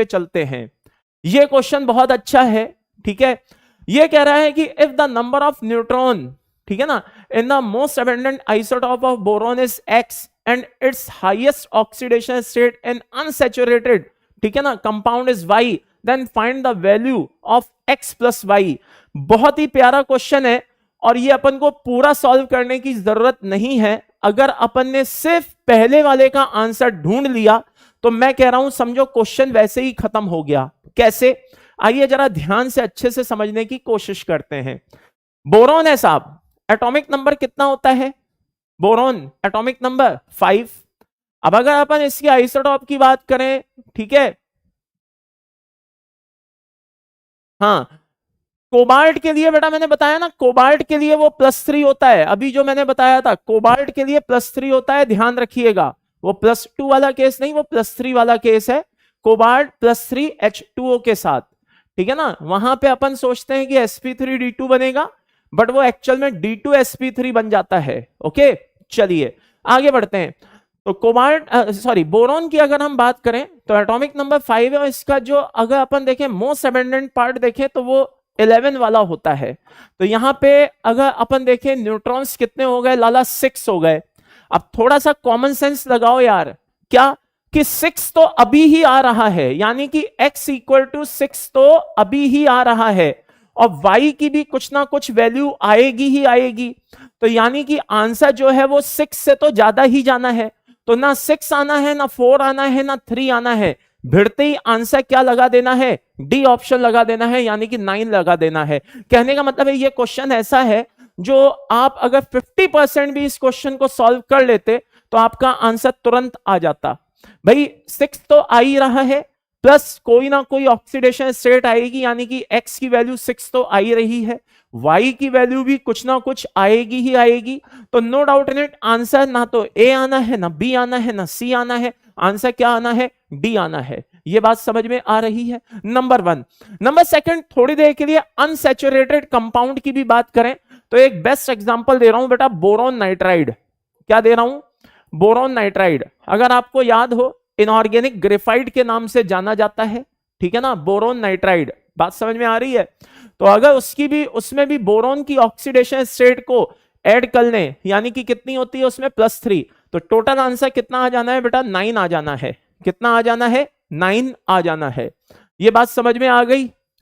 पे चलते हैं। ये क्वेश्चन बहुत अच्छा है, ठीक है। ये कह रहा है कि if the number of neutron, ठीक है ना, in the most abundant isotope of boron is X and its highest oxidation state in unsaturated, ठीक है ना, compound is Y, then find the value of X plus Y. बहुत ही प्यारा question है और ये अपन को पूरा सॉल्व करने की जरूरत नहीं है। अगर अपन ने सिर्फ पहले वाले का आंसर ढूंढ लिया तो मैं कह रहा हूं समझो क्वेश्चन वैसे ही खत्म हो गया। कैसे, आइए जरा ध्यान से अच्छे से समझने की कोशिश करते हैं। बोरॉन है साहब, एटॉमिक नंबर कितना होता है? Boron atomic number 5। अब अगर अपन इसकी आइसोटोप की बात करें, ठीक है, हाँ, कोबाल्ट के लिए बेटा मैंने बताया ना, कोबाल्ट के लिए वो +3 होता है। अभी जो मैंने बताया था कोबाल्ट के लिए +3 होता है, ध्यान रखिएगा। वो +2 वाला केस नहीं, वो +3 वाला केस है। कोबाल्ट +3 H2O के साथ, ठीक है ना। वहां पे अपन सोचते हैं कि sp3d2 बनेगा, बट वो एक्चुअल में d2sp3 बन जाता है। ओके, चलिए आगे बढ़ते हैं। तो कोबाल्ट सॉरी बोरॉन की अगर हम बात करें तो एटॉमिक नंबर 5 है और इसका जो अगर अपन देखें मोस्ट अबंडेंट पार्ट देखें तो वो 11 वाला होता है। तो यहां पे अगर अपन देखें न्यूट्रॉन्स कितने हो गए लाला, 6 हो गए। अब थोड़ा सा कॉमन सेंस लगाओ यार, क्या कि 6 तो अभी ही आ रहा है, यानी कि x = 6 तो अभी ही आ रहा है और y की भी कुछ ना कुछ वैल्यू आएगी ही आएगी। तो यानी कि आंसर जो है वो 6 से तो ज्यादा ही जाना है। तो ना 6 आना है, ना 4 आना है, ना 3 आना है। भिड़ते ही आंसर क्या लगा देना है? डी ऑप्शन लगा देना है, यानी कि 9 लगा देना है। कहने का मतलब है ये क्वेश्चन ऐसा है जो आप अगर 50% भी इस क्वेश्चन को सॉल्व कर लेते तो आपका आंसर तुरंत आ जाता। भाई 6 तो आ ही रहा है, प्लस कोई ना कोई ऑक्सीडेशन स्टेट आएगी, यानी कि x की वैल्यू 6 तो आ ही रही है, y की वैल्यू भी कुछ ना कुछ आएगी ही आएगी। तो no doubt in it, answer ना तो a आना है, ना b आना है, ना c आना है। आंसर क्या आना है? डी आना है। ये बात समझ में आ रही है? नंबर 1। नंबर 2, थोड़ी देर के लिए अनसैचुरेटेड कंपाउंड की भी बात करें तो एक बेस्ट एग्जांपल दे रहा हूं बेटा, बोरॉन नाइट्राइड। क्या दे रहा हूं? Boron nitride. अगर आपको याद हो, इनऑर्गेनिक ग्रेफाइट के नाम से जाना जाता है, ठीक है ना, बोरॉन नाइट्राइड। बात समझ में आ रही है? तो अगर उसमें भी बोरॉन की ऑक्सीडेशन स्टेट को ऐड कर लें, यानी कि कितनी होती है उसमें? +3। तो टोटल आंसर कितना आ जाना है बेटा? 9 आ जाना है। कितना आ जाना है? 9 आ जाना है। ये बात समझ में आ गई?